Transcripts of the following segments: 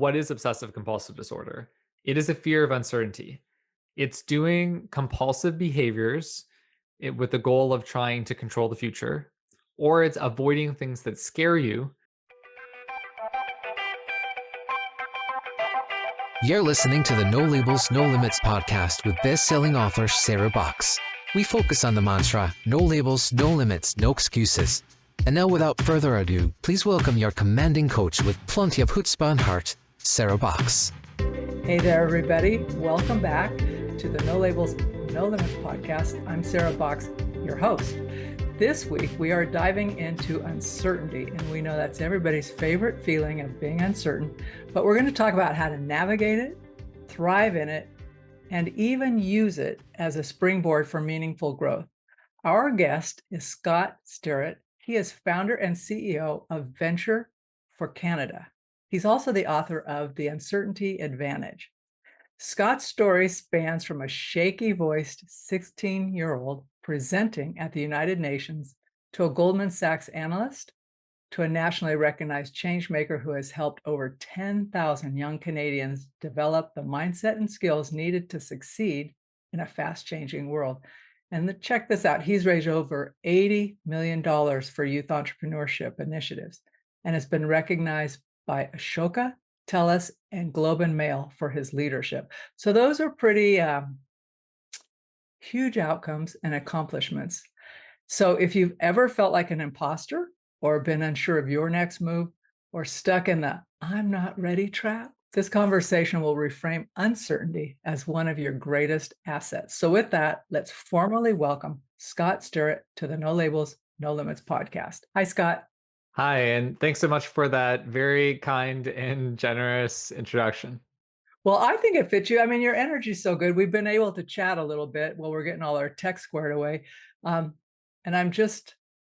what is obsessive compulsive disorder? It is a fear of uncertainty. It's doing compulsive behaviors with the goal of trying to control the future, or it's avoiding things that scare you. You're listening to the No Labels, No Limits podcast with best-selling author Sarah Box. We focus on the mantra, no labels, no limits, no excuses. And now without further ado, please welcome your commanding coach with plenty of chutzpah and heart, Sarah Box. Hey there, everybody. Welcome back to the No Labels, No Limits podcast. I'm Sarah Box, your host. This week, we are diving into uncertainty, and we know that's everybody's favorite feeling of being uncertain, but we're going to talk about how to navigate it, thrive in it, and even use it as a springboard for meaningful growth. Our guest is Scott Stirrett. He is founder and CEO of Venture for Canada. He's also the author of The Uncertainty Advantage. Scott's story spans from a shaky-voiced 16-year-old presenting at the United Nations to a Goldman Sachs analyst to a nationally recognized changemaker who has helped over 10,000 young Canadians develop the mindset and skills needed to succeed in a fast-changing world. And check this out, he's raised over $80 million for youth entrepreneurship initiatives and has been recognized by Ashoka, TELUS, and Globe and Mail for his leadership. So those are pretty huge outcomes and accomplishments. So if you've ever felt like an imposter or been unsure of your next move or stuck in the I'm not ready trap, this conversation will reframe uncertainty as one of your greatest assets. So with that, let's formally welcome Scott Stirrett to the No Labels, No Limits podcast. Hi, Scott. Hi, and thanks so much for that very kind and generous introduction. Well, I think it fits you. I mean, your energy's so good. We've been able to chat a little bit while we're getting all our tech squared away. And I'm just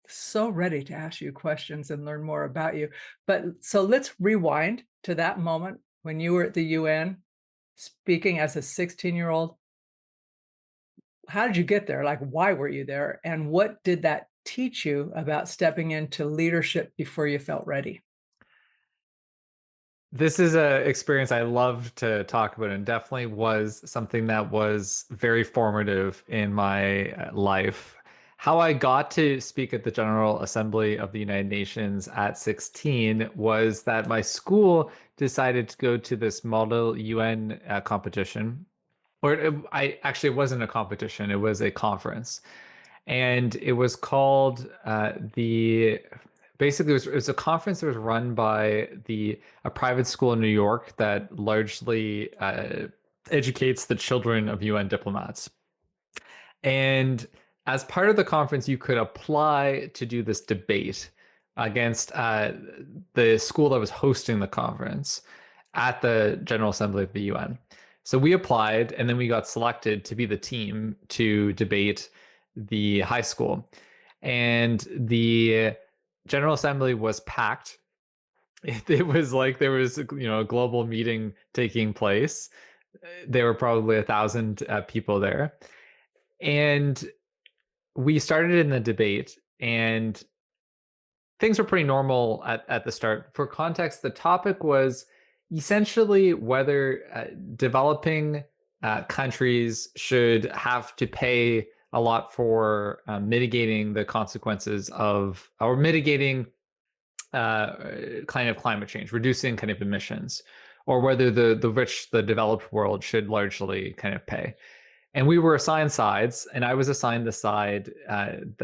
so ready to ask you questions and learn more about you. But so let's rewind to that moment when you were at the UN speaking as a 16-year-old. How did you get there? Like, why were you there? And what did that teach you about stepping into leadership before you felt ready? This is an experience I love to talk about, and definitely was something that was very formative in my life. How I got to speak at the General Assembly of the United Nations at 16 was that my school decided to go to this Model UN competition. It wasn't a competition, it was a conference. And it was called it was a conference that was run by a private school in New York that largely educates the children of UN diplomats. And as part of the conference, you could apply to do this debate against the school that was hosting the conference at the General Assembly of the UN. So we applied, and then we got selected to be the team to debate the high school. And the General Assembly was packed. It was like there was, a global meeting taking place. There were probably 1,000 people there. And we started in the debate, and things were pretty normal at the start. For context, the topic was essentially whether developing countries should have to pay a lot for mitigating the consequences of, or mitigating kind of climate change, reducing kind of emissions, or whether the developed world should largely kind of pay. And we were assigned sides, and I was assigned the side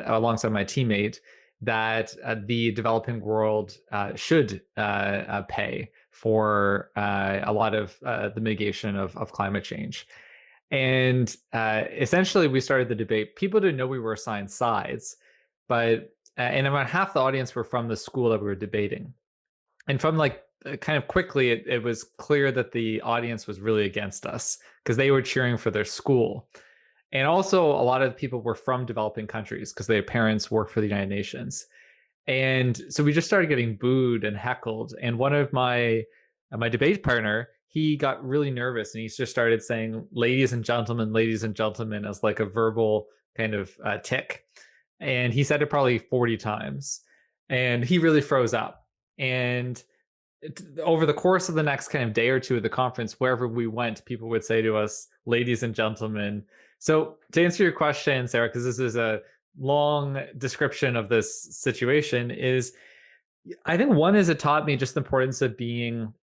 alongside my teammate that the developing world should pay for a lot of the mitigation of climate change. And essentially, we started the debate. People didn't know we were assigned sides, but and about half the audience were from the school that we were debating. And from kind of quickly, it was clear that the audience was really against us because they were cheering for their school. And also, a lot of people were from developing countries because their parents work for the United Nations. And so we just started getting booed and heckled. And one of my debate partner, he got really nervous, and he just started saying ladies and gentlemen, as like a verbal kind of tick. And he said it probably 40 times. And he really froze up. And over the course of the next kind of day or two of the conference, wherever we went, people would say to us, ladies and gentlemen. So to answer your question, Sarah, because this is a long description of this situation, is I think one is it taught me just the importance of being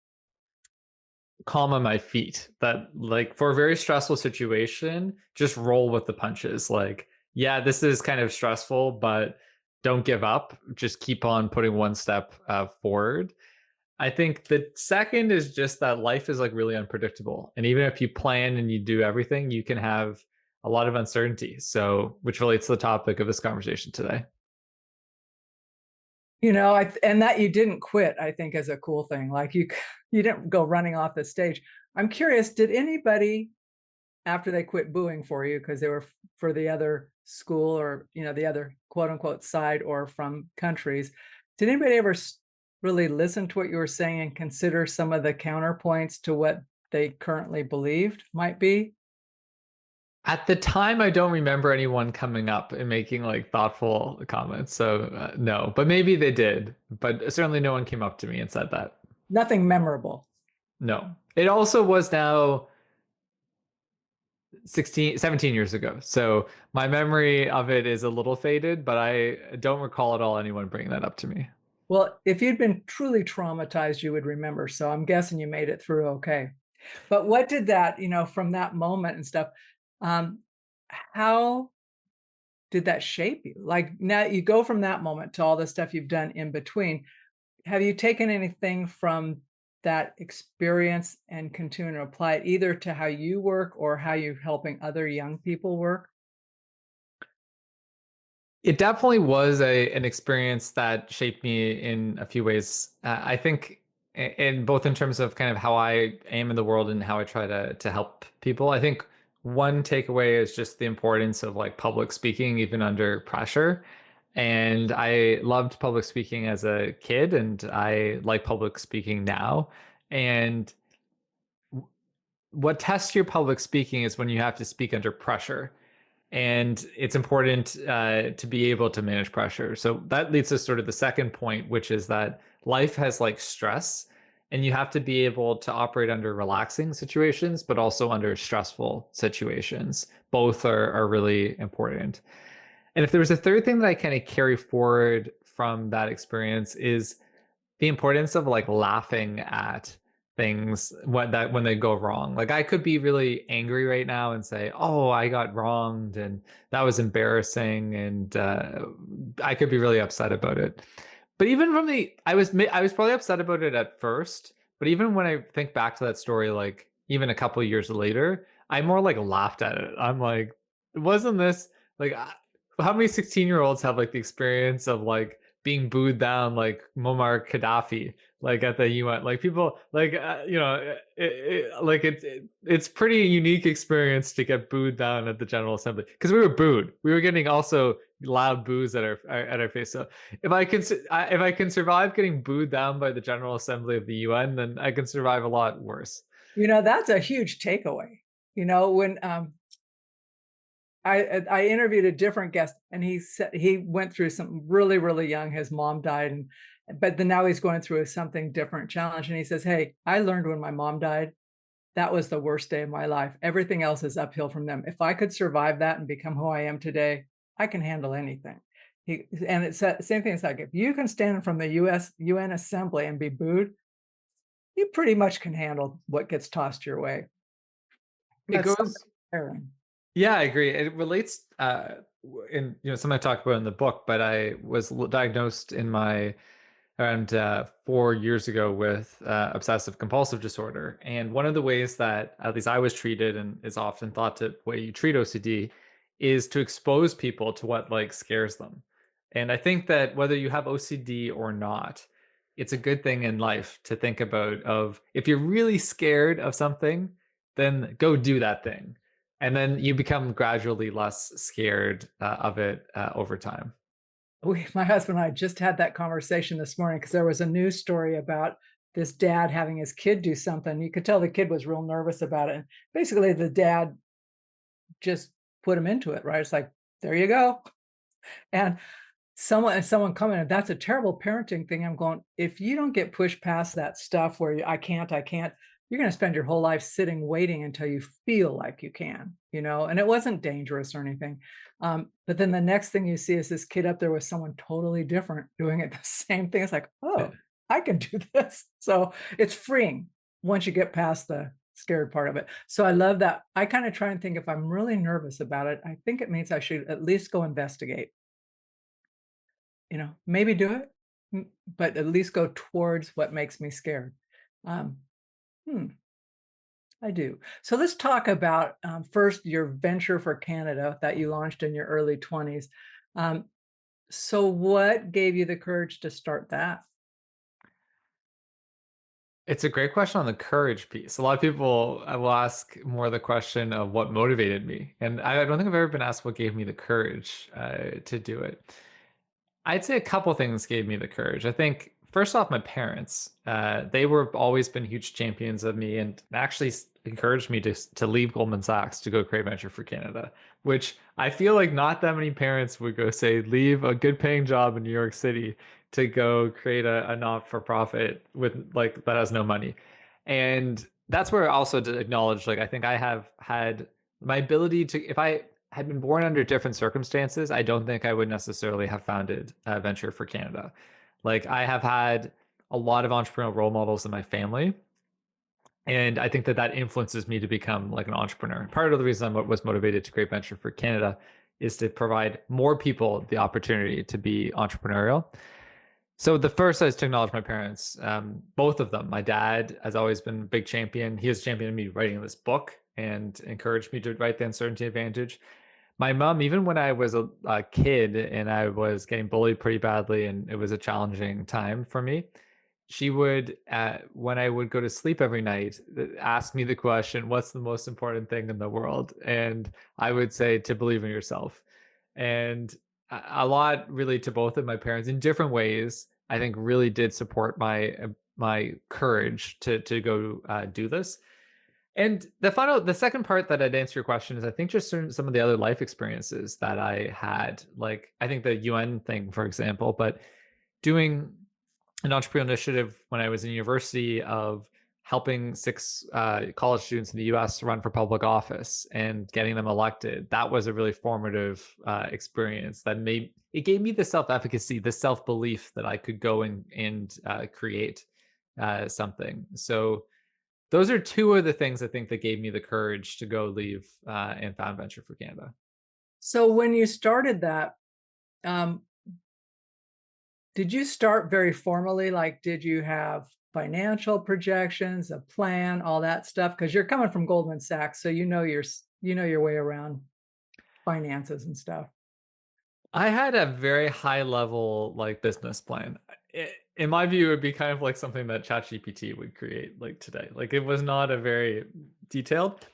calm on my feet. That like for a very stressful situation, just roll with the punches. Like, yeah, this is kind of stressful, but don't give up. Just keep on putting one step forward. I think the second is just that life is like really unpredictable. And even if you plan and you do everything, you can have a lot of uncertainty. So, which relates to the topic of this conversation today. And that you didn't quit, I think, is a cool thing. Like you didn't go running off the stage. I'm curious, did anybody, after they quit booing for you because they were for the other school or, the other quote unquote side or from countries, did anybody ever really listen to what you were saying and consider some of the counterpoints to what they currently believed might be? At the time, I don't remember anyone coming up and making like thoughtful comments. So, no, but maybe they did. But certainly no one came up to me and said that. Nothing memorable. No. It also was now 17 years ago. So my memory of it is a little faded, but I don't recall at all anyone bringing that up to me. Well, if you'd been truly traumatized, you would remember. So I'm guessing you made it through okay. But what did that, from that moment and stuff, how did that shape you? Like now you go from that moment to all the stuff you've done in between. Have you taken anything from that experience and continue to apply it either to how you work or how you're helping other young people work? It definitely was an experience that shaped me in a few ways. I think in both in terms of kind of how I am in the world and how I try to help people. I think one takeaway is just the importance of like public speaking even under pressure. And I loved public speaking as a kid and I like public speaking now. And what tests your public speaking is when you have to speak under pressure, and it's important to be able to manage pressure. So that leads to sort of the second point, which is that life has like stress, and you have to be able to operate under relaxing situations, but also under stressful situations. Both are really important. And if there was a third thing that I kind of carry forward from that experience is the importance of like laughing at things when they go wrong. Like I could be really angry right now and say, "Oh, I got wronged and that was embarrassing," and I could be really upset about it. But even from I was probably upset about it at first, but even when I think back to that story, like even a couple of years later, I more like laughed at it. I'm like, wasn't this like how many 16-year-olds have like the experience of like being booed down like Muammar Gaddafi, like at the UN, like people like like it's pretty unique experience to get booed down at the General Assembly because we were booed. We were getting also loud boos at our face. So if I can survive getting booed down by the General Assembly of the UN, then I can survive a lot worse. That's a huge takeaway. When I interviewed a different guest and he said he went through something really, really young. His mom died, but then now he's going through something different challenge. And he says, "Hey, I learned when my mom died, that was the worst day of my life. Everything else is uphill from them. If I could survive that and become who I am today, I can handle anything." And it's the same thing. It's like if you can stand from the UN Assembly and be booed, you pretty much can handle what gets tossed your way. It That's goes. something inspiring. Yeah, I agree. It relates in something I talk about in the book, but I was diagnosed in my around 4 years ago with obsessive compulsive disorder. And one of the ways that at least I was treated and is often thought to way you treat OCD is to expose people to what like scares them. And I think that whether you have OCD or not, it's a good thing in life to think about of if you're really scared of something, then go do that thing. And then you become gradually less scared of it over time. My husband and I just had that conversation this morning because there was a news story about this dad having his kid do something. You could tell the kid was real nervous about it. And basically, the dad just put him into it, right? It's like, there you go. And someone commented, "That's a terrible parenting thing." I'm going, if you don't get pushed past that stuff where I can't, you're going to spend your whole life sitting waiting until you feel like you can, you know. And it wasn't dangerous or anything. But then the next thing you see is this kid up there with someone totally different doing it the same thing. It's like, Yeah. oh, I can do this. So it's freeing once you get past the scared part of it. So I love that. I kind of try and think, if I'm really nervous about it, I think it means I should at least go investigate, you know, maybe do it, but at least go towards what makes me scared. Um, hmm, I do. So let's talk about first your venture for Canada that you launched in your early 20s. Um, so what gave you the courage to start that? It's a great question on the courage piece. A lot of people will ask more the question of what motivated me. And I don't think I've ever been asked what gave me the courage to do it. I'd say a couple things gave me the courage. I think first off, my parents, they were always been huge champions of me and actually encouraged me to leave Goldman Sachs to go create venture for Canada, which I feel like not that many parents would go say, leave a good paying job in New York City to go create a not-for-profit with like that has no money. And that's where I also to acknowledge, like, I think I have had my ability to, if I had been born under different circumstances, I don't think I would necessarily have founded Venture for Canada. Like, I have had a lot of entrepreneurial role models in my family, and I think that that influences me to become like an entrepreneur. Part of the reason I was motivated to create Venture for Canada is to provide more people the opportunity to be entrepreneurial. So the first is to acknowledge my parents, both of them. My dad has always been a big champion. He has championed me writing this book and encouraged me to write The Uncertainty Advantage. My mom, even when I was a kid and I was getting bullied pretty badly and it was a challenging time for me, she would, when I would go to sleep every night, ask me the question, what's the most important thing in the world? And I would say, to believe in yourself. And a lot really to both of my parents in different ways, I think really did support my courage to go do this. And the second part that I'd answer your question is I think just some of the other life experiences that I had, like I think the UN thing, for example, but doing an entrepreneurial initiative when I was in university of helping six college students in the US run for public office and getting them elected. That was a really formative experience that it gave me the self-efficacy, the self-belief that I could go and create something. So those are two of the things I think that gave me the courage to go leave and found Venture for Canada. So when you started that, um, did you start very formally? Like, did you have financial projections, a plan, all that stuff? Because you're coming from Goldman Sachs, so you know your way around finances and stuff. I had a very high level like business plan. In my view, it would be kind of like something that ChatGPT would create like today. Like it was not a very detailed.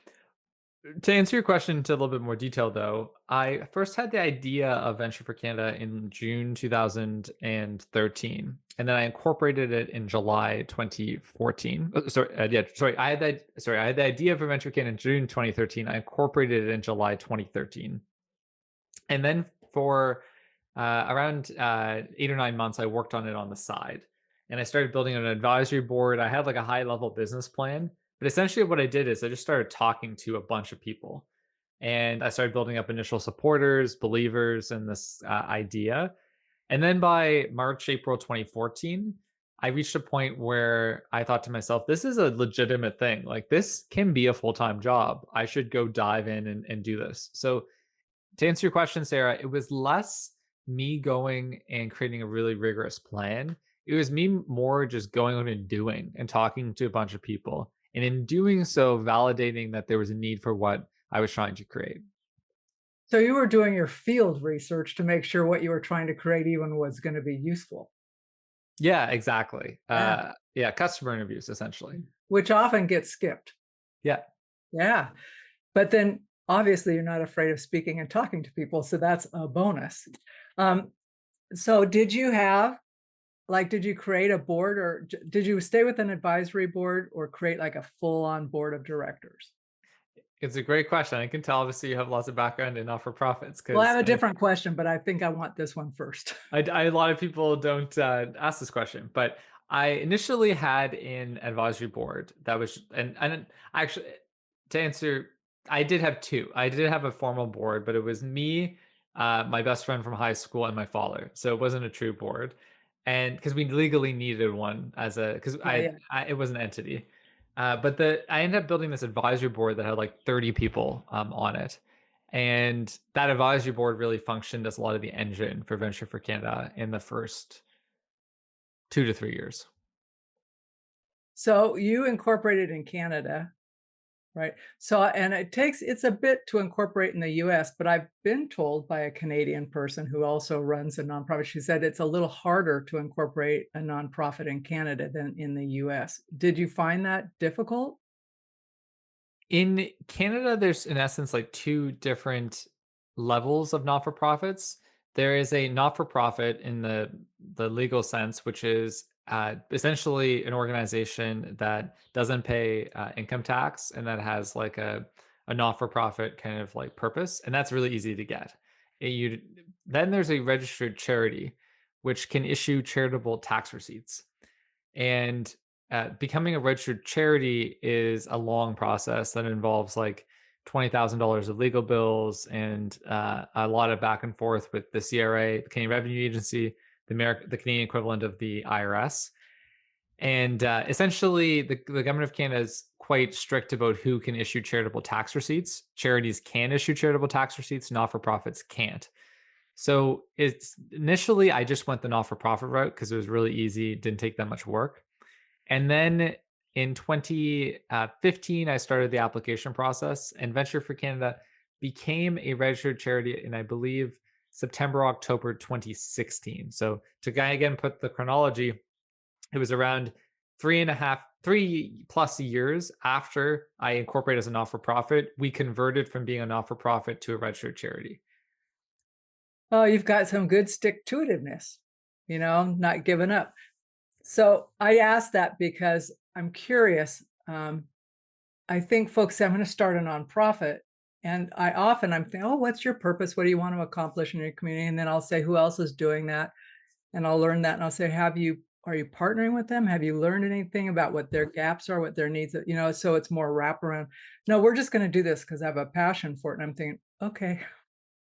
To answer your question to a little bit more detail, though, I first had the idea of Venture for Canada in June 2013, and then I incorporated it in July 2014. I had the idea for Venture Canada in June 2013. I incorporated it in July 2013, and then for around 8 or 9 months, I worked on it on the side, and I started building an advisory board. I had like a high level business plan, but essentially what I did is I just started talking to a bunch of people, and I started building up initial supporters, believers in this idea. And then by March, April 2014, I reached a point where I thought to myself, this is a legitimate thing. Like this can be a full-time job. I should go dive in and do this. So to answer your question, Sarah, it was less me going and creating a really rigorous plan. It was me more just going on and doing and talking to a bunch of people. And in doing so, validating that there was a need for what I was trying to create. So you were doing your field research to make sure what you were trying to create even was going to be useful. Yeah, exactly. Yeah. Yeah, customer interviews, essentially. Which often gets skipped. Yeah. Yeah. But then obviously you're not afraid of speaking and talking to people. So that's a bonus. So did you create a board, or did you stay with an advisory board or create like a full on board of directors? It's a great question. I can tell obviously you have lots of background in not-for-profits Well, I have because a different question, but I think I want this one first. a lot of people don't ask this question, but I initially had an advisory board that was, and actually, to answer, I did have two. I did have a formal board, but it was me, my best friend from high school, and my father. So it wasn't a true board, and because we legally needed one as a, because Yeah, yeah. it was an entity, but I ended up building this advisory board that had like 30 people on it. And that advisory board really functioned as a lot of the engine for Venture for Canada in the first 2 to 3 years. So you incorporated in Canada, right? So, and it's a bit to incorporate in the US, but I've been told by a Canadian person who also runs a nonprofit, she said it's a little harder to incorporate a nonprofit in Canada than in the US. Did you find that difficult? In Canada, there's in essence like two different levels of not-for-profits. There is a not-for-profit in the legal sense, which is essentially an organization that doesn't pay income tax and that has like a not-for-profit kind of like purpose, and that's really easy to get. You then there's a registered charity, which can issue charitable tax receipts. And becoming a registered charity is a long process that involves like $20,000 of legal bills and a lot of back and forth with the CRA, the Canadian Revenue Agency, the Canadian equivalent of the IRS. And essentially, the government of Canada is quite strict about who can issue charitable tax receipts. Charities can issue charitable tax receipts, not for profits can't. So it's initially, I just went the not for profit route because it was really easy, didn't take that much work. And then in 2015, I started the application process, and Venture for Canada became a registered charity in, I believe, September, October 2016. So to again put the chronology, it was around 3+ years after I incorporated as a not for profit, we converted from being a not for profit to a registered charity. Oh, you've got some good stick to itiveness, not giving up. So I asked that because I'm curious. I think folks say, I'm going to start a nonprofit. And I'm thinking, oh, what's your purpose? What do you want to accomplish in your community? And then I'll say, who else is doing that? And I'll learn that. And I'll say, are you partnering with them? Have you learned anything about what their gaps are, what their needs are? So it's more wraparound. No, we're just going to do this because I have a passion for it. And I'm thinking, okay,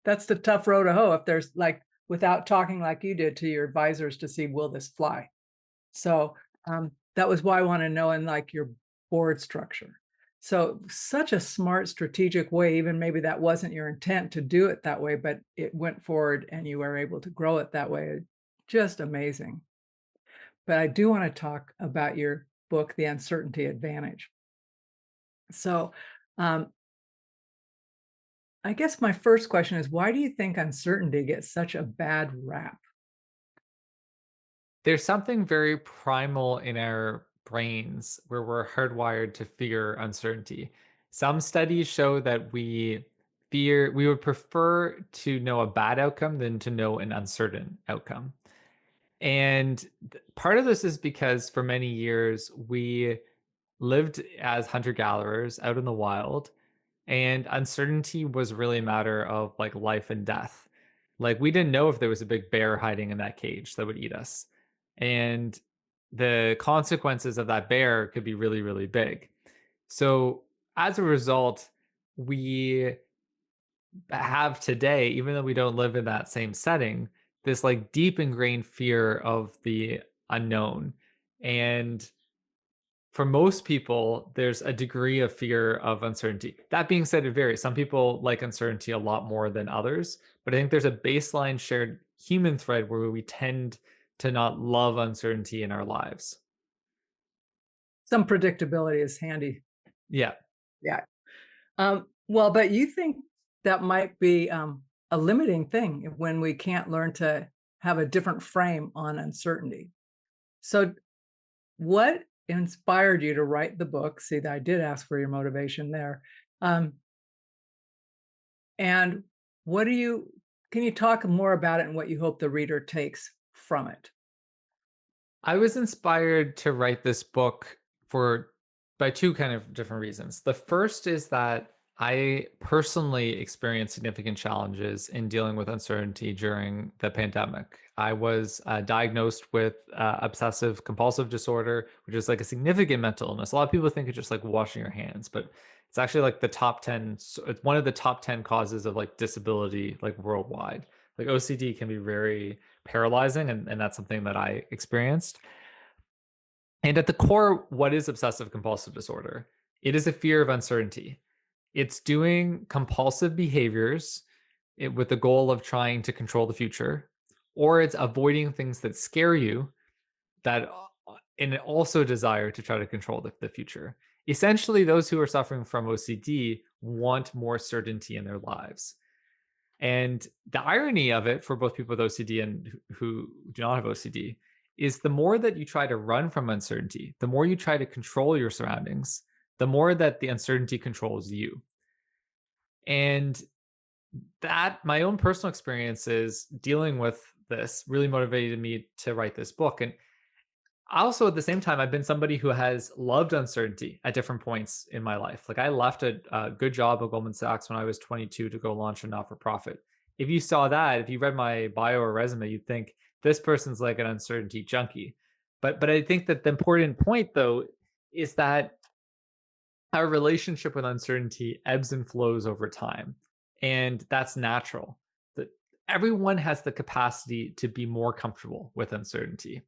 that's the tough road to hoe. If there's without talking like you did to your advisors to see, will this fly? So that was why I want to know in your board structure. So such a smart strategic way, even maybe that wasn't your intent to do it that way, but it went forward and you were able to grow it that way. Just amazing. But I do want to talk about your book, The Uncertainty Advantage. So I guess my first question is, why do you think uncertainty gets such a bad rap? There's something very primal in our brains where we're hardwired to fear uncertainty. Some studies show that we would prefer to know a bad outcome than to know an uncertain outcome. And part of this is because for many years we lived as hunter gatherers out in the wild, and uncertainty was really a matter of like life and death. Like we didn't know if there was a big bear hiding in that cage that would eat us. And the consequences of that bear could be really, really big. So as a result, we have today, even though we don't live in that same setting, this like deep ingrained fear of the unknown. And for most people, there's a degree of fear of uncertainty. That being said, it varies. Some people like uncertainty a lot more than others, but I think there's a baseline shared human thread where we tend to not love uncertainty in our lives. Some predictability is handy. Yeah. Yeah. Well, but you think that might be a limiting thing when we can't learn to have a different frame on uncertainty. So what inspired you to write the book? See, that I did ask for your motivation there. And can you talk more about it and what you hope the reader takes from it? I was inspired to write this book by two kind of different reasons. The first is that I personally experienced significant challenges in dealing with uncertainty during the pandemic. I was diagnosed with obsessive compulsive disorder, which is like a significant mental illness. A lot of people think it's just like washing your hands, but it's actually like the top 10, it's one of the top 10 causes of like disability, like worldwide. Like OCD can be very paralyzing, and that's something that I experienced. And at the core, what is obsessive compulsive disorder? It is a fear of uncertainty. It's doing compulsive behaviors with the goal of trying to control the future, or it's avoiding things that scare you that and also desire to try to control the future. Essentially, those who are suffering from OCD want more certainty in their lives. And the irony of it for both people with OCD and who do not have OCD is the more that you try to run from uncertainty, the more you try to control your surroundings, the more that the uncertainty controls you. And that my own personal experiences dealing with this really motivated me to write this book. And also at the same time, I've been somebody who has loved uncertainty at different points in my life. Like I left a good job at Goldman Sachs when I was 22 to go launch a not-for-profit. If you saw that, if you read my bio or resume, you'd think this person's like an uncertainty junkie. But I think that the important point though is that our relationship with uncertainty ebbs and flows over time. And that's natural. That everyone has the capacity to be more comfortable with uncertainty.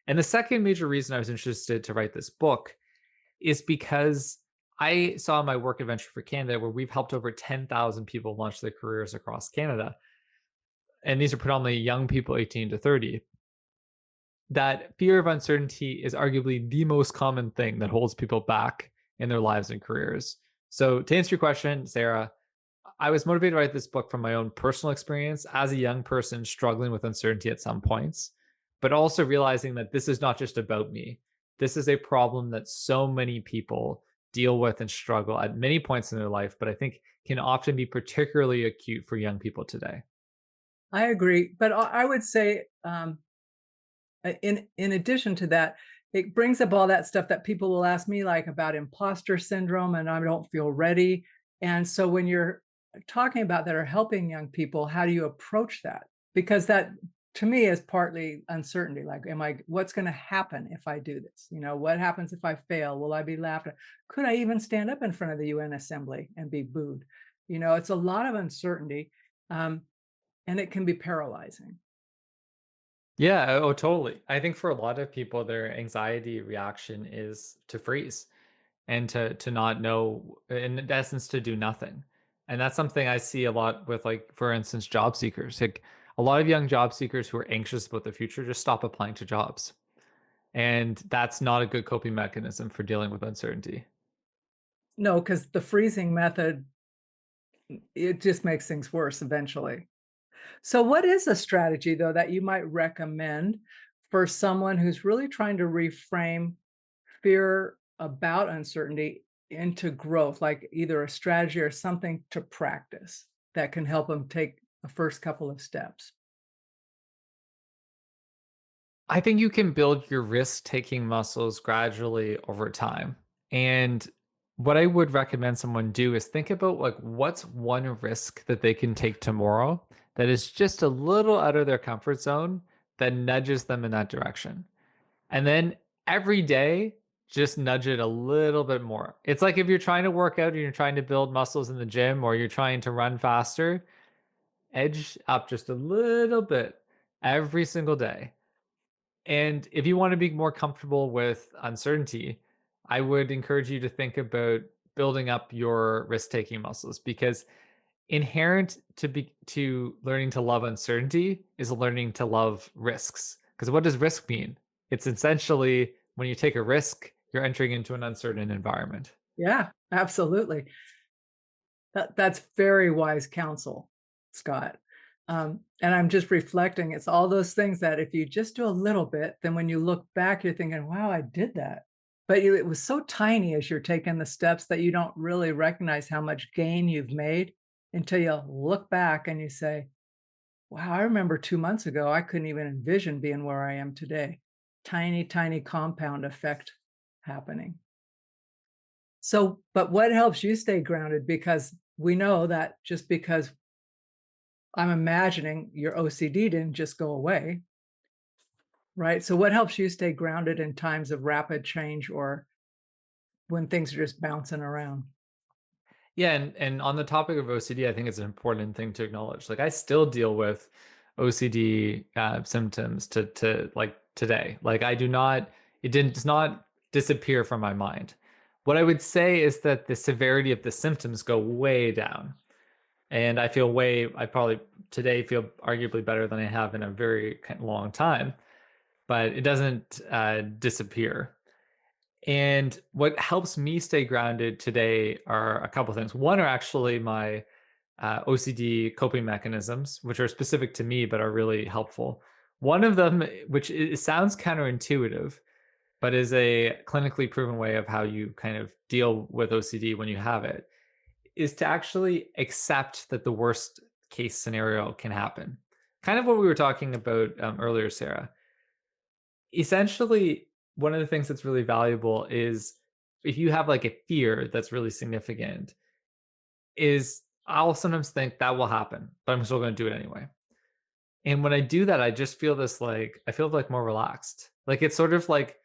And the second major reason I was interested to write this book is because I saw my work at Venture for Canada, where we've helped over 10,000 people launch their careers across Canada. And these are predominantly young people, 18 to 30. That fear of uncertainty is arguably the most common thing that holds people back in their lives and careers. So, to answer your question, Sarah, I was motivated to write this book from my own personal experience as a young person struggling with uncertainty at some points, but also realizing that this is not just about me. This is a problem that so many people deal with and struggle at many points in their life, but I think can often be particularly acute for young people today. I agree, but I would say, in addition to that, it brings up all that stuff that people will ask me, like about imposter syndrome, and I don't feel ready. And so, when you're talking about that or helping young people, how do you approach that? Because that, to me, is partly uncertainty. Like, what's going to happen if I do this? What happens if I fail? Will I be laughed at? Could I even stand up in front of the UN Assembly and be booed? It's a lot of uncertainty, and it can be paralyzing. Yeah, oh, totally. I think for a lot of people, their anxiety reaction is to freeze and to not know, in essence, to do nothing. And that's something I see a lot with, like, for instance, job seekers. Like a lot of young job seekers who are anxious about the future just stop applying to jobs. And that's not a good coping mechanism for dealing with uncertainty. No, because the freezing method, it just makes things worse eventually. So, what is a strategy, though, that you might recommend for someone who's really trying to reframe fear about uncertainty into growth, like either a strategy or something to practice that can help them take the first couple of steps? I think you can build your risk-taking muscles gradually over time. And what I would recommend someone do is think about like what's one risk that they can take tomorrow that is just a little out of their comfort zone that nudges them in that direction. And then every day, just nudge it a little bit more. It's like if you're trying to work out and you're trying to build muscles in the gym or you're trying to run faster, edge up just a little bit every single day. And if you want to be more comfortable with uncertainty, I would encourage you to think about building up your risk-taking muscles because inherent to learning to love uncertainty is learning to love risks. Because what does risk mean? It's essentially when you take a risk, you're entering into an uncertain environment. Yeah, absolutely. That's very wise counsel, Scott. And I'm just reflecting, it's all those things that if you just do a little bit, then when you look back, you're thinking, wow, I did that. But it was so tiny as you're taking the steps that you don't really recognize how much gain you've made until you look back and you say, wow, I remember 2 months ago, I couldn't even envision being where I am today. Tiny, tiny compound effect happening. So, but what helps you stay grounded? Because we know that just because I'm imagining your OCD didn't just go away, right? So what helps you stay grounded in times of rapid change or when things are just bouncing around? Yeah, and on the topic of OCD, I think it's an important thing to acknowledge. Like I still deal with OCD symptoms to like today. Like I do not, does not disappear from my mind. What I would say is that the severity of the symptoms go way down. And I probably today feel arguably better than I have in a very long time, but it doesn't disappear. And what helps me stay grounded today are a couple things. One are actually my OCD coping mechanisms, which are specific to me but are really helpful. One of them, which sounds counterintuitive, but is a clinically proven way of how you kind of deal with OCD when you have it, is to actually accept that the worst case scenario can happen. Kind of what we were talking about earlier, Sarah. Essentially, one of the things that's really valuable is if you have like a fear that's really significant, is I'll sometimes think that will happen, but I'm still going to do it anyway. And when I do that, I just feel this like I feel like more relaxed. Like it's sort of like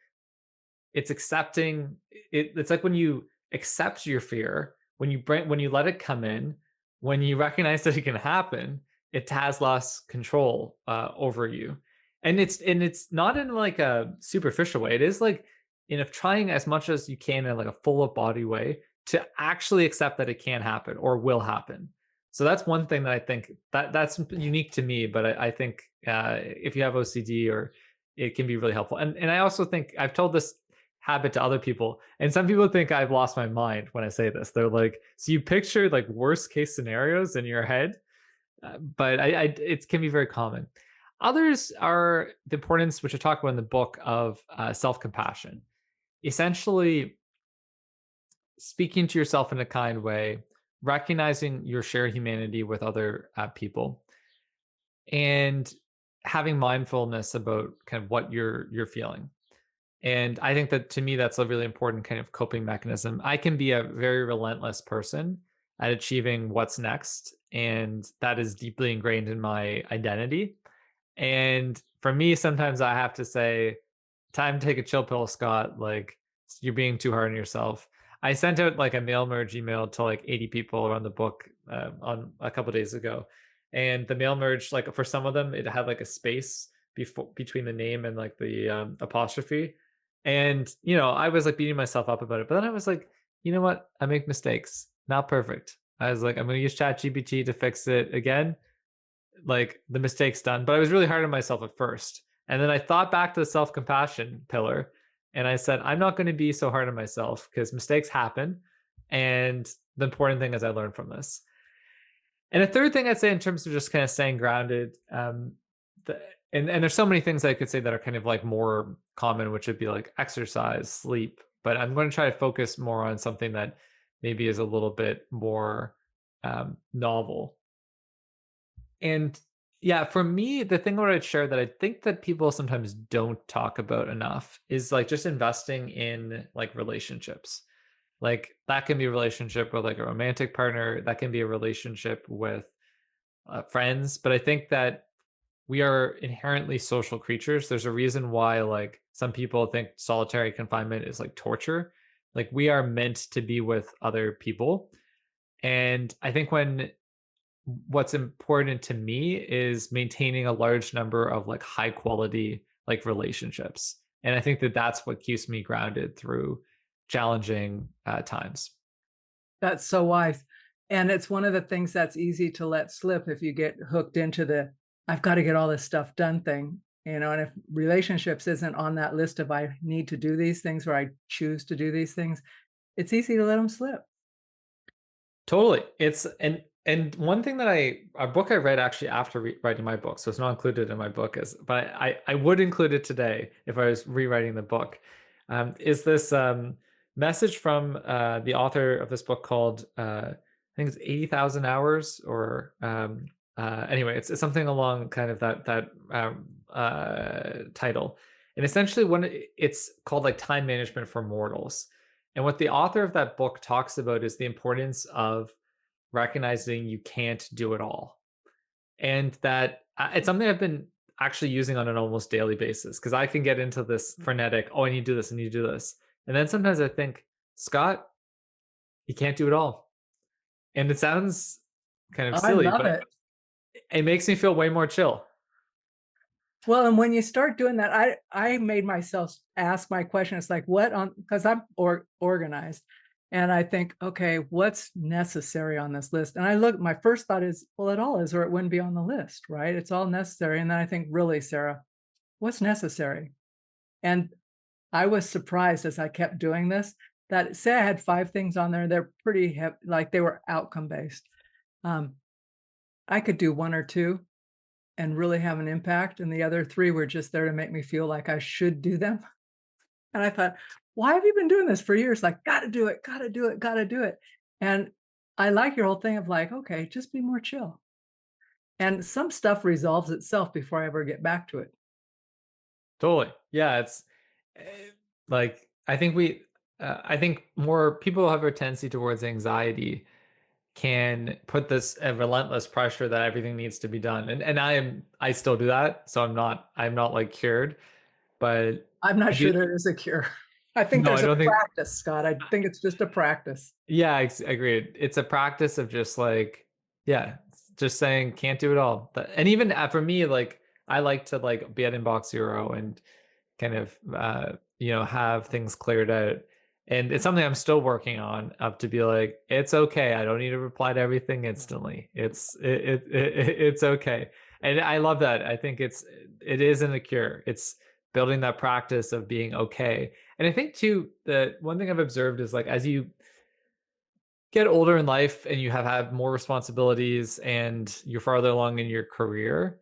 it's accepting it. It's like when you accept your fear, when you let it come in, when you recognize that it can happen, it has less control over you. And it's not in like a superficial way. It is like in a trying as much as you can in like a full of body way to actually accept that it can happen or will happen. So that's one thing that I think that's unique to me. But I think if you have OCD or it can be really helpful. And I also think I've told this habit to other people, and some people think I've lost my mind when I say this. They're like, "So you picture like worst case scenarios in your head?" But it can be very common. Others are the importance, which I talk about in the book, of self compassion. Essentially, speaking to yourself in a kind way, recognizing your shared humanity with other people, and having mindfulness about kind of what you're feeling. And I think that to me, that's a really important kind of coping mechanism. I can be a very relentless person at achieving what's next, and that is deeply ingrained in my identity. And for me, sometimes I have to say, time to take a chill pill, Scott. Like, you're being too hard on yourself. I sent out like a mail merge email to like 80 people around the book on a couple days ago. And the mail merge, like for some of them, it had like a space between the name and like the apostrophe. And, I was like beating myself up about it. But then I was like, you know what? I make mistakes. Not perfect. I was like, I'm going to use ChatGPT to fix it again, like the mistakes done. But I was really hard on myself at first. And then I thought back to the self compassion pillar and I said, I'm not going to be so hard on myself because mistakes happen. And the important thing is I learned from this. And a third thing I'd say in terms of just kind of staying grounded, and there's so many things I could say that are kind of like more common, which would be like exercise, sleep. But I'm going to try to focus more on something that maybe is a little bit more novel. And yeah, for me, the thing where I'd share that I think that people sometimes don't talk about enough is like just investing in like relationships. Like that can be a relationship with like a romantic partner, that can be a relationship with friends. But I think that we are inherently social creatures. There's a reason why like some people think solitary confinement is like torture. Like we are meant to be with other people. And I think what's important to me is maintaining a large number of like high quality like relationships. And I think that that's what keeps me grounded through challenging times. That's so wise. And it's one of the things that's easy to let slip if you get hooked into the I've got to get all this stuff done thing, and if relationships isn't on that list of I need to do these things or I choose to do these things, it's easy to let them slip. Totally. It's and one thing that a book I read actually after writing my book, so it's not included in my book, is but I would include it today if I was rewriting the book, is this message from the author of this book called I think it's 80,000 hours or anyway, it's something along kind of that title, and essentially when it's called like time management for mortals. And what the author of that book talks about is the importance of recognizing you can't do it all. And that it's something I've been actually using on an almost daily basis because I can get into this frenetic, oh, I need to do this, I need to do this. And then sometimes I think, Scott, you can't do it all. And it sounds kind of I silly, love but it. it makes me feel way more chill. Well, and when you start doing that, I made myself ask my question. It's like, what on, because I'm organized. And I think, okay, what's necessary on this list? And I look, my first thought is, well, it all is, or it wouldn't be on the list, right? It's all necessary. And then I think, really, Sarah, what's necessary? And I was surprised as I kept doing this that, say I had 5 things on there, they're pretty heavy, like they were outcome based. I could do 1 or 2 and really have an impact, and the other 3 were just there to make me feel like I should do them. And I thought, why have you been doing this for years? Like, gotta do it, gotta do it, gotta do it. And I like your whole thing of like, okay, just be more chill. And some stuff resolves itself before I ever get back to it. Totally. Yeah, it's like I think more people who have a tendency towards anxiety can put this relentless pressure that everything needs to be done. And I still do that, so I'm not like cured, but I'm I not do sure there is a cure. I think no, I there's a don't think practice, Scott. I think it's just a practice. yeah, agreed. It's a practice of just like yeah, just saying can't do it all. And even for me, like I like to like be at inbox zero and kind of have things cleared out. And it's something I'm still working on up to be like, it's okay. I don't need to reply to everything instantly. It's okay. And I love that. I think it isn't a cure. It's building that practice of being okay. And I think too, that one thing I've observed is like as you get older in life and you have had more responsibilities and you're farther along in your career,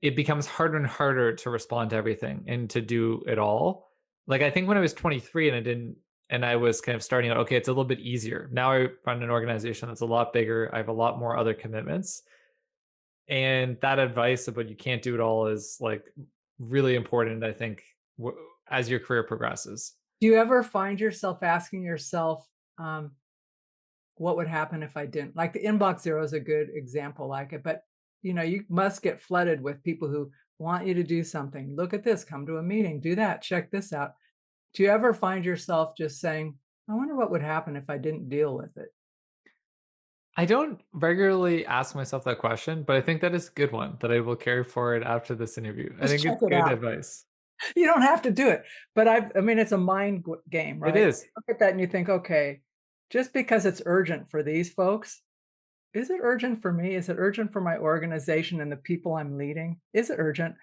it becomes harder and harder to respond to everything and to do it all. Like I think when I was 23 and I was kind of starting out, okay, it's a little bit easier. Now I run an organization that's a lot bigger. I have a lot more other commitments. And that advice about you can't do it all is like really important, I think, as your career progresses. Do you ever find yourself asking yourself, um, what would happen if I didn't? Like the inbox zero is a good example like it, but you must get flooded with people who want you to do something. Look at this, come to a meeting, do that, check this out. Do you ever find yourself just saying, I wonder what would happen if I didn't deal with it? I don't regularly ask myself that question, but I think that is a good one that I will carry forward after this interview. I Just think check it's it good out. advice. You don't have to do it, but I mean, it's a mind game, It right? is. Look at that and you think, okay, just because it's urgent for these folks, is it urgent for me? Is it urgent for my organization and the people I'm leading? Is it urgent?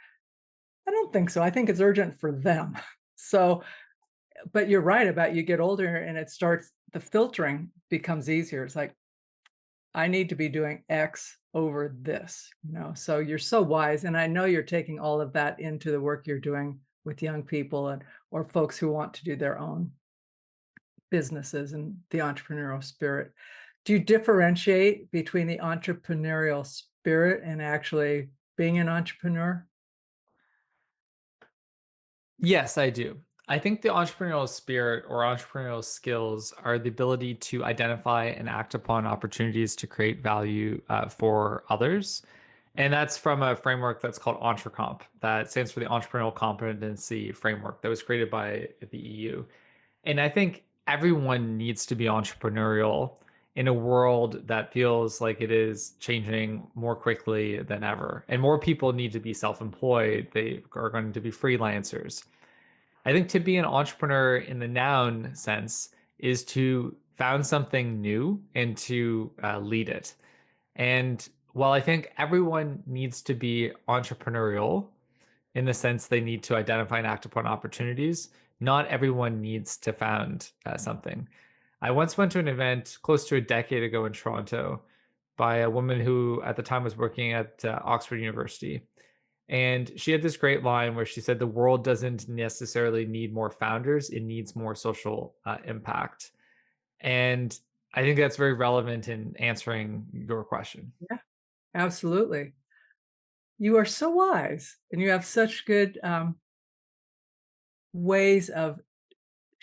I don't think so. I think it's urgent for them. So, but you're right about you get older and the filtering becomes easier. It's like, I need to be doing X over this. So you're so wise. And I know you're taking all of that into the work you're doing with young people or folks who want to do their own businesses and the entrepreneurial spirit. Do you differentiate between the entrepreneurial spirit and actually being an entrepreneur? Yes, I do. I think the entrepreneurial spirit or entrepreneurial skills are the ability to identify and act upon opportunities to create value for others. And that's from a framework that's called EntreComp, that stands for the Entrepreneurial Competency Framework that was created by the EU. And I think everyone needs to be entrepreneurial in a world that feels like it is changing more quickly than ever. And more people need to be self employed, they are going to be freelancers. I think to be an entrepreneur in the noun sense is to found something new and to lead it. And while I think everyone needs to be entrepreneurial in the sense they need to identify and act upon opportunities, not everyone needs to found something. I once went to an event close to a decade ago in Toronto by a woman who at the time was working at Oxford University. And she had this great line where she said, the world doesn't necessarily need more founders, it needs more social impact. And I think that's very relevant in answering your question. Yeah, absolutely. You are so wise and you have such good ways of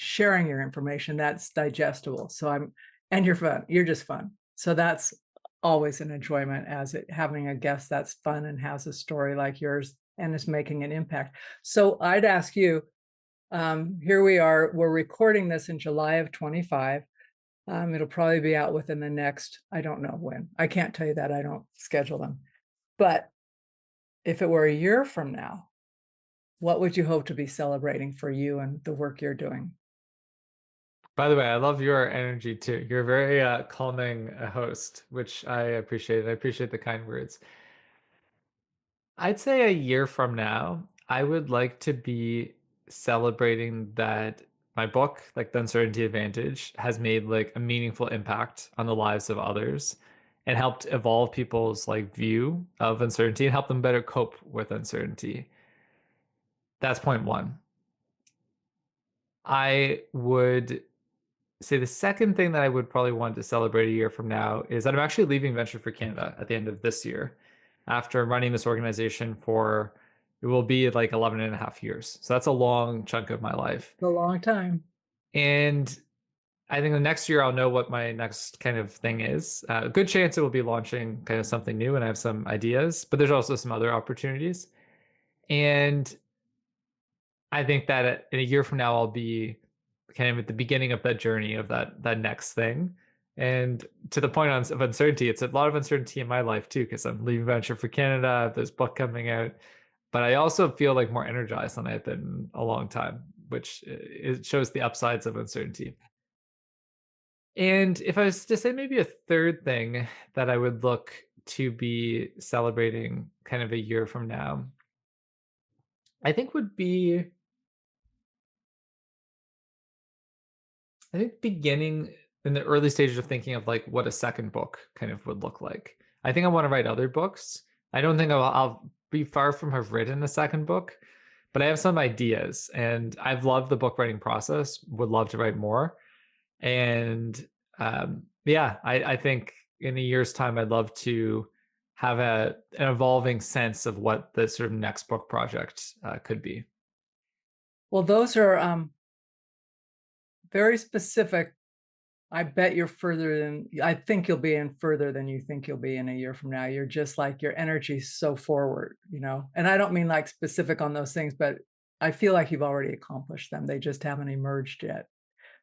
sharing your information that's digestible. And you're fun. You're just fun. So that's always an enjoyment having a guest that's fun and has a story like yours and is making an impact. So I'd ask you, here we are, we're recording this in July of 25. It'll probably be out within the next, I don't know when. I can't tell you that. I don't schedule them. But if it were a year from now, what would you hope to be celebrating for you and the work you're doing? By the way, I love your energy too. You're a very calming host, which I appreciate. I appreciate the kind words. I'd say a year from now, I would like to be celebrating that my book, like The Uncertainty Advantage, has made like a meaningful impact on the lives of others and helped evolve people's like view of uncertainty and help them better cope with uncertainty. That's point one. I would say the second thing that I would probably want to celebrate a year from now is that I'm actually leaving Venture for Canada at the end of this year after running this organization for it will be like 11 and a half years. So that's a long chunk of my life. A long time. And I think the next year I'll know what my next kind of thing is. A good chance it will be launching kind of something new and I have some ideas, but there's also some other opportunities. And I think that in a year from now, I'll be kind of at the beginning of that journey of that next thing. And to the point of uncertainty, it's a lot of uncertainty in my life too, because I'm leaving Venture for Canada, I have this book coming out, but I also feel like more energized than I've been in a long time, which it shows the upsides of uncertainty. And if I was to say maybe a third thing that I would look to be celebrating kind of a year from now, I think would be I think beginning in the early stages of thinking of like what a second book kind of would look like. I think I want to write other books. I don't think I'll be far from have written a second book, but I have some ideas and I've loved the book writing process, would love to write more. And yeah, I think in a year's time, I'd love to have an evolving sense of what the sort of next book project could be. Well, those are very specific. I bet you're I think you'll be in further than you think you'll be in a year from now. You're just like your energy's so forward, and I don't mean like specific on those things, but I feel like you've already accomplished them. They just haven't emerged yet.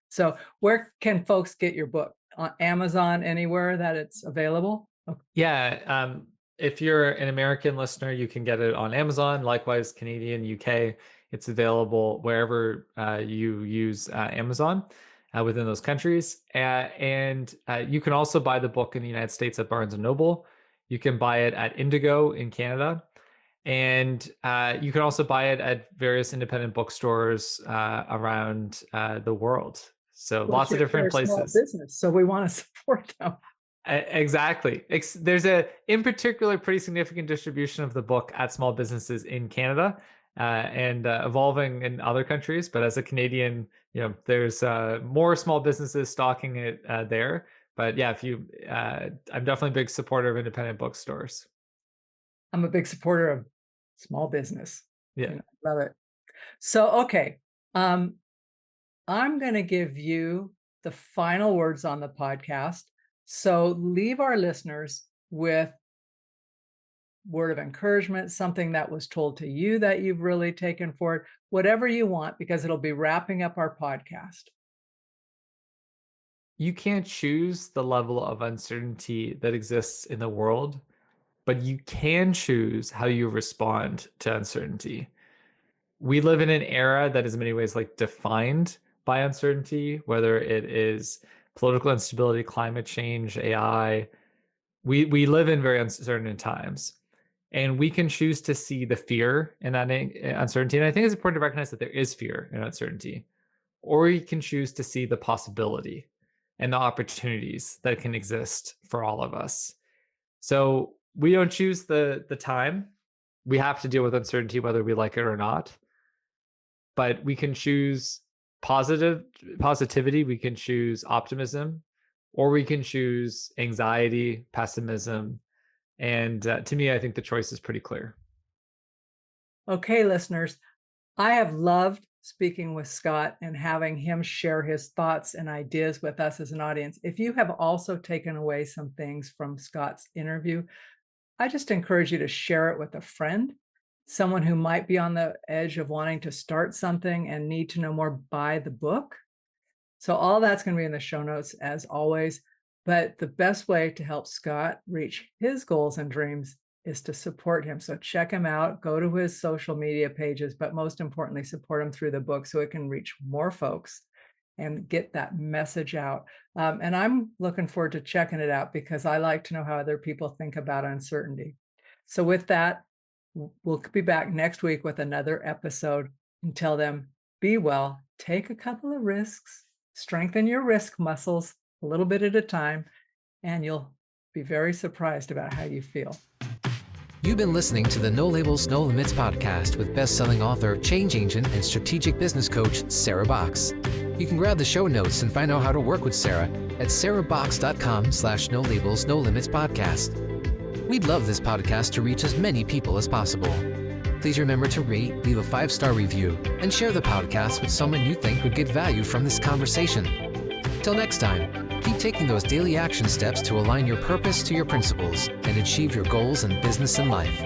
So where can folks get your book? On Amazon, anywhere that it's available? Okay. Yeah, if you're an American listener, you can get it on Amazon. Likewise, Canadian, UK, it's available wherever you use Amazon within those countries. And you can also buy the book in the United States at Barnes and Noble. You can buy it at Indigo in Canada. And you can also buy it at various independent bookstores around the world. So lots of different places. Small business, so we want to support them. Exactly. There's in particular, pretty significant distribution of the book at small businesses in Canada and evolving in other countries. But as a Canadian, there's more small businesses stocking it there. But yeah, I'm definitely a big supporter of independent bookstores. I'm a big supporter of small business. Yeah, love it. So, okay. I'm going to give you the final words on the podcast. So leave our listeners with word of encouragement, something that was told to you that you've really taken forward, whatever you want, because it'll be wrapping up our podcast. You can't choose the level of uncertainty that exists in the world, but you can choose how you respond to uncertainty. We live in an era that is in many ways like defined by uncertainty, whether it is political instability, climate change, AI. We live in very uncertain times. And we can choose to see the fear in that uncertainty. And I think it's important to recognize that there is fear in uncertainty. Or we can choose to see the possibility and the opportunities that can exist for all of us. So we don't choose the time. We have to deal with uncertainty whether we like it or not. But we can choose positivity, we can choose optimism, or we can choose anxiety, pessimism. And to me, I think the choice is pretty clear. Okay, listeners, I have loved speaking with Scott and having him share his thoughts and ideas with us as an audience. If you have also taken away some things from Scott's interview, I just encourage you to share it with a friend, someone who might be on the edge of wanting to start something and need to know more. Buy the book. So all that's going to be in the show notes as always. But the best way to help Scott reach his goals and dreams is to support him. So check him out, go to his social media pages, but most importantly, support him through the book so it can reach more folks and get that message out. And I'm looking forward to checking it out because I like to know how other people think about uncertainty. So with that, we'll be back next week with another episode. Until then, be well, take a couple of risks, strengthen your risk muscles a little bit at a time, and you'll be very surprised about how you feel. You've been listening to the No Labels, No Limits podcast with best-selling author, change agent, and strategic business coach, Sarah Box. You can grab the show notes and find out how to work with Sarah at sarahbox.com/no labels, no limits podcast. We'd love this podcast to reach as many people as possible. Please remember to rate, leave a 5-star review, and share the podcast with someone you think would get value from this conversation. Till next time, keep taking those daily action steps to align your purpose to your principles and achieve your goals in business and life.